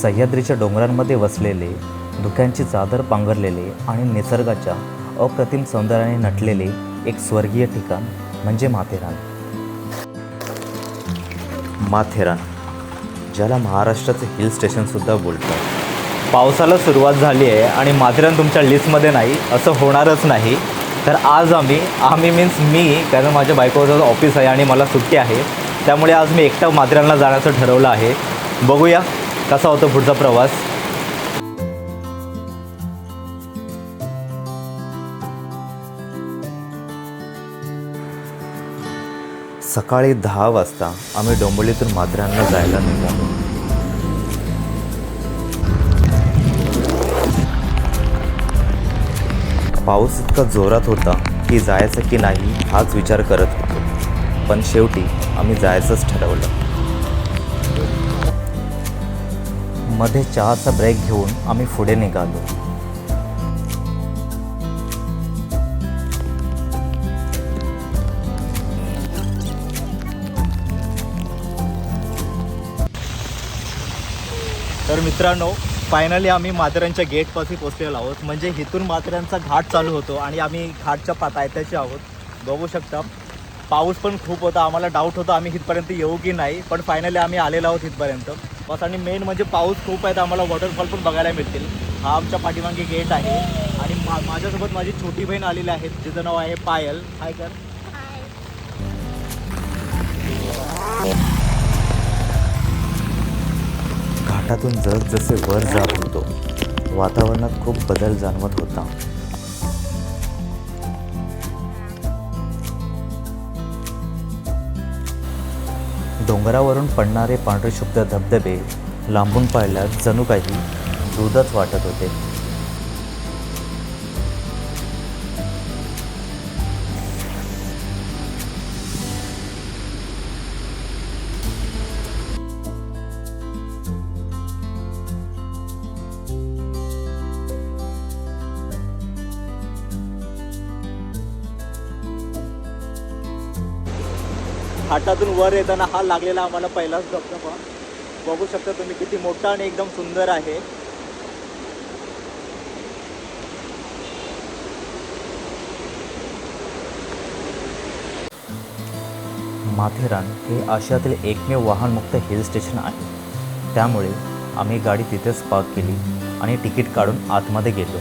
सह्याद्रीच्या डोंगरांमध्ये वसलेले, धुक्यांची चादर पांघरलेले आणि निसर्गाच्या अप्रतिम सौंदर्याने नटलेले एक स्वर्गीय ठिकाण म्हणजे माथेरान. माथेरान, ज्याला महाराष्ट्राचे हिल स्टेशनसुद्धा बोलतात. पावसाला सुरुवात झाली आहे आणि माथेरान तुमच्या लिस्टमध्ये नाही असं होणारच नाही. तर आज आम्ही मीन्स मी, कारण माझ्या बायकोचं ऑफिस आहे आणि मला सुट्टी आहे, त्यामुळे आज मी एकटा माथेरानला जाण्याचं ठरवलं आहे. बघूया कसा होतो पुढचा प्रवास. सकाळी 10 वाजता आम्ही डोंबिवलीतून माथेरानला जायला निघालो. पाऊस इतका जोरात होता की जायचं की नाही हाच विचार करत होतो, पण शेवटी आम्ही जायचंच ठरवलं. मध्ये चहाचा ब्रेक घेऊन आम्ही पुढे निघालो. तर मित्रांनो, फायनली आम्ही माथेरानच्या गेटपाशी पोचलेलो आहोत. म्हणजे इथून माथेरानचा घाट चालू होतो आणि आम्ही घाटच्या पायथ्याशी आहोत. बघू शकता पाऊस पण खूप होता. आम्हाला डाऊट होता आम्ही इथपर्यंत येऊ की नाही, पण फायनली आम्ही आलेलो आहोत इथपर्यंत. बस, आणि मेन म्हणजे पाऊस खूप आहे तर आम्हाला वॉटरफॉल पण बघायला मिळतील. हा आमच्या पाठीमागे गेट आहे आणि माझ्यासोबत माझी छोटी बहीण आलेली आहे, जिचं नाव आहे पायल. हाय कर. घाटातून जसजसे वर जात होतो, वातावरणात खूप बदल जाणवत होता. डोंगरावरून पडणारे पांढरेशुभ्र धबधबे लांबून पाहिल्यास जणू काही दूधच वाटत होते. घाटातून वर येताना हा लागलेला आम्हाला पहिलाच धबधबा बघू शकता तुम्ही, किती मोठा आणि एकदम सुंदर आहे. माथेरान हे आशियातील एकमेव वाहनमुक्त हिल स्टेशन आहे. त्यामुळे आम्ही गाडी तिथेच पार्क केली आणि तिकीट काढून आतमध्ये गेलो.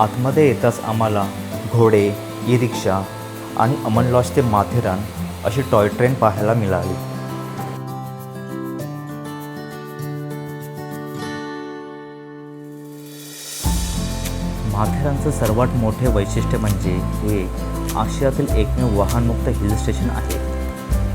आतमध्ये येताच आम्हाला घोडे, ई रिक्षा आणि अमन लॉज ते माथेरान अशी टॉय ट्रेन पाहायला मिळाली. माथेरानचं सर्वात मोठे वैशिष्ट्य म्हणजे हे आशियातील एकमेव वाहनमुक्त हिल स्टेशन आहे.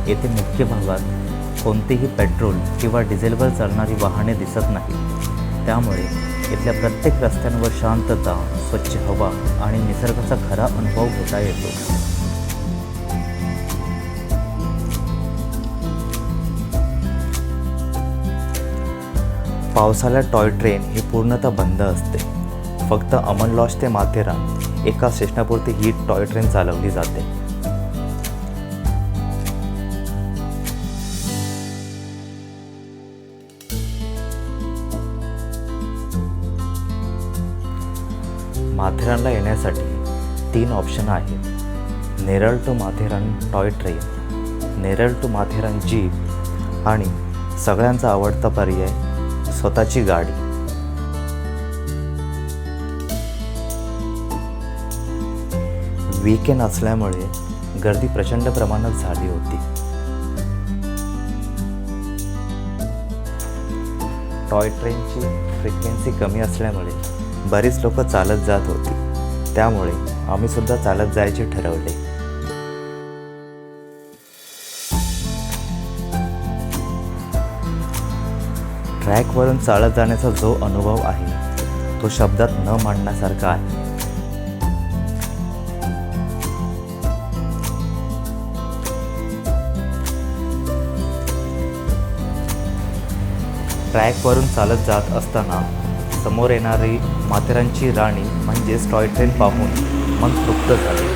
येथे मुख्य भागात कोणतेही पेट्रोल किंवा डिझेलवर चालणारी वाहने दिसत नाहीत. त्यामुळे इथल्या प्रत्येक रस्त्यांवर शांतता, स्वच्छ हवा आणि निसर्गाचा खरा अनुभव घेता येतो. पावसाळ्यात टॉय ट्रेन ही पूर्णतः बंद असते. फक्त अमन लॉज ते माथेरान एका स्टेशनापुरती ही टॉय ट्रेन चालवली जाते. माथेरानला येण्यासाठी 3 ऑप्शन आहेत: Neral to Matheran toy train, Neral to Matheran jeep आणि सगळ्यांचा आवडता पर्याय स्वतःची गाडी. वीकेंड असल्यामुळे गर्दी प्रचंड प्रमाणात झाली होती. टॉय ट्रेनची फ्रिक्वेन्सी कमी असल्यामुळे बरीच लोक चालत जात होती. त्यामुळे आम्ही सुद्धा चालत जायचे ठरवले. ट्रॅकवरून चालत जाण्याचा जो अनुभव आहे तो शब्दात न मांडण्यासारखा आहे. ट्रॅकवरून चालत जात असताना समोर येणारी माथेरानची राणी म्हणजेच टॉय ट्रेन पाहून मन तृप्त झाले.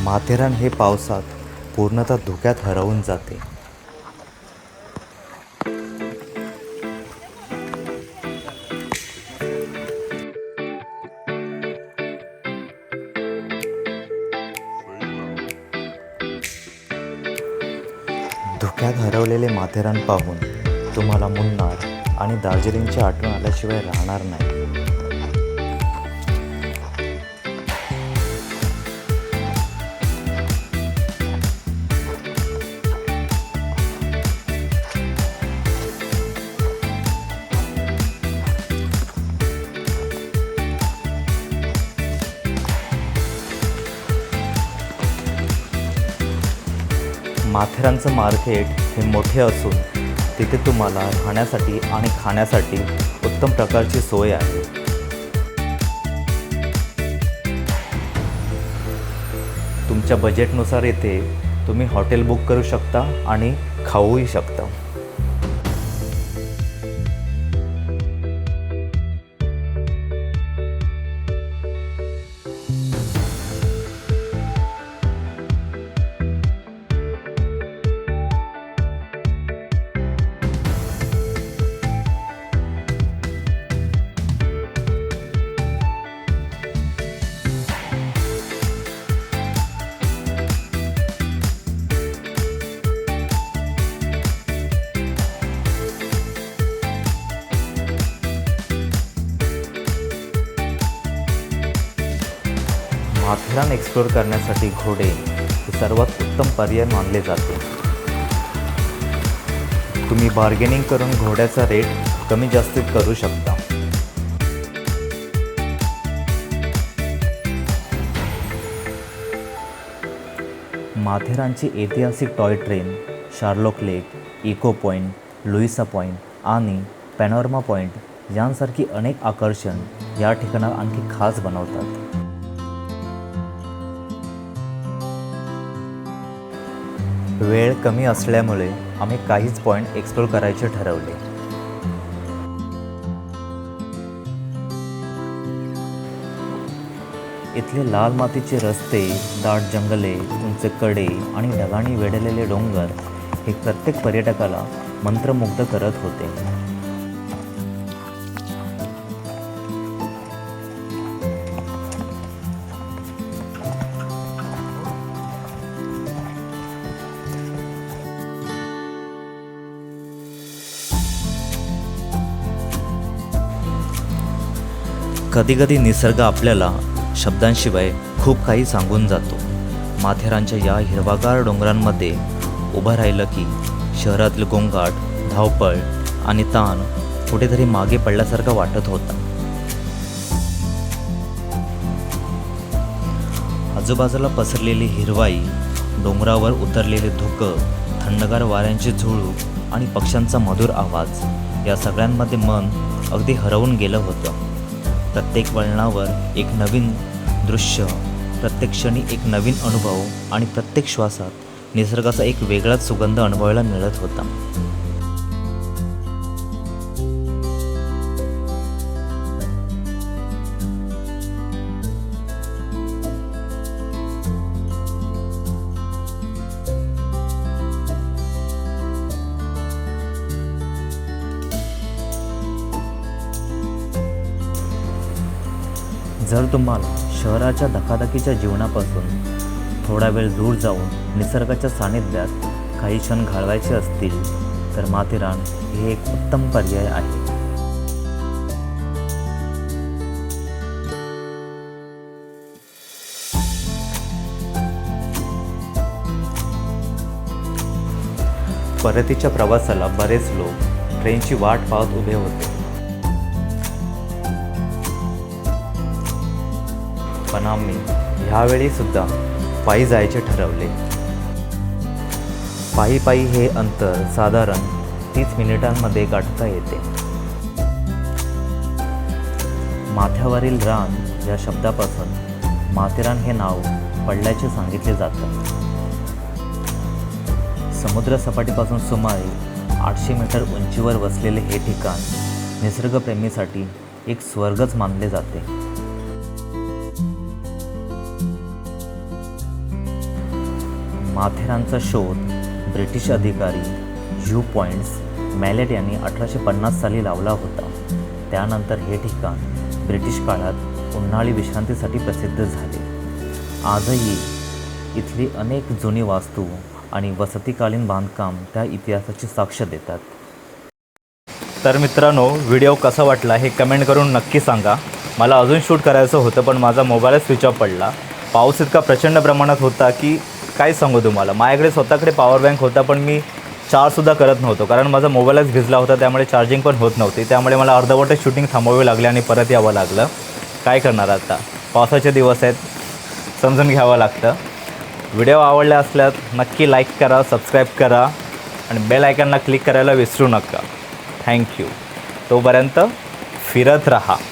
माथेरान हे पावसात पूर्णतः धुक्यात हरवून जाते. धुक्यात हरवलेले माथेरान पाहून तुम्हाला मुन्नार आणि दार्जिलिंगची आठवण आल्याशिवाय राहणार नाही. माथेरानचं मार्केट हे मोठे असून तिथे तुम्हाला राहण्यासाठी आणि खाण्यासाठी उत्तम प्रकारची सोय आहे. तुमच्या बजेटनुसार येथे तुम्ही हॉटेल बुक करू शकता आणि खाऊही शकता. माथेरान एक्सप्लोअर करण्यासाठी घोडे हे सर्वात उत्तम पर्याय मानले जाते. तुम्ही बार्गेनिंग करून घोड्याचा रेट कमी जास्त करू शकता. माथेरानची ऐतिहासिक टॉय ट्रेन, शार्लोक लेक, इको पॉईंट, लुईसा पॉईंट आणि पॅनोरमा पॉईंट यांसारखी अनेक आकर्षण या ठिकाणाला आणखी खास बनवतात. वेळ कमी असल्यामुळे आम्ही काहीच पॉईंट एक्सप्लोर करायचे ठरवले. इथले लाल मातीचे रस्ते, दाट जंगले, उंच कडे आणि ढगांनी वेढलेले डोंगर हे प्रत्येक पर्यटकाला मंत्रमुग्ध करत होते. कधीकधी निसर्ग आपल्याला शब्दांशिवाय खूप काही सांगून जातो. माथेरानच्या या हिरवागार डोंगरांमध्ये उभं राहिलं की शहरातील गोंगाट, धावपळ आणि ताण कुठेतरी मागे पडल्यासारखा वाटत होता. आजूबाजूला पसरलेली हिरवाई, डोंगरावर उतरलेले धुकं, थंडगार वाऱ्यांची झुळूक आणि पक्ष्यांचा मधुर आवाज या सगळ्यांमध्ये मन अगदी हरवून गेलं होतं. प्रत्येक वळणावर एक नवीन दृश्य, प्रत्येक क्षणी एक नवीन अनुभव आणि प्रत्येक श्वासात निसर्गाचा एक वेगळाच सुगंध अनुभवायला मिळत होता. जर तुम्हाला शहराच्या धकाधकीच्या जीवनापासून थोडा वेळ दूर जाऊन निसर्गाच्या सानिध्यात काही क्षण घालवायचे असतील तर माथेरान हे एक उत्तम पर्याय आहे. परतीच्या प्रवासाला बरेच लोक ट्रेनची वाट पाहत उभे होते. पण आम्ही ह्यावेळी सुद्धा पायी जायचे ठरवले. पायी पायी हे अंतर साधारण 30 मिनिटांमध्ये गाठता येते. माथ्यावरील रान या शब्दापासून माथेरान हे नाव पडल्याचे सांगितले जातं. समुद्रसपाटीपासून सुमारे 800 मीटर उंचीवर वसलेले हे ठिकाण निसर्गप्रेमीसाठी एक स्वर्गच मानले जाते. माथेरानचा शोध ब्रिटिश अधिकारी ह्यू पॉइंट्स मॅलेट यांनी 1850 साली लावला होता. त्यानंतर हे ठिकाण ब्रिटिश काळात उन्हाळी विश्रांतीसाठी प्रसिद्ध झाले. आजही इथली अनेक जुनी वास्तू आणि वसतिकालीन बांधकाम त्या इतिहासाची साक्ष देतात. तर मित्रांनो, व्हिडिओ कसा वाटला हे कमेंट करून नक्की सांगा. मला अजून शूट करायचं होतं पण माझा मोबाईलच स्विच ऑफ पडला. पाऊस इतका प्रचंड प्रमाणात होता की काय सांगू तुम्हाला. माझ्याकडे स्वतःकडे पॉवर बँक होता पण मी चार्जसुद्धा करत नव्हतो कारण माझा मोबाईलच भिजला होता. त्यामुळे चार्जिंग पण होत नव्हती. त्यामुळे मला अर्धवट शूटिंग थांबवावे लागले आणि परत यावं लागलं. काय करणार आता, पावसाचे दिवस आहेत, समजून घ्यावं लागतं. व्हिडिओ आवडला असल्यास नक्की लाईक करा, सबस्क्राईब करा आणि बेल आयकॉनला क्लिक करायला विसरू नका. थँक्यू. तोपर्यंत फिरत राहा.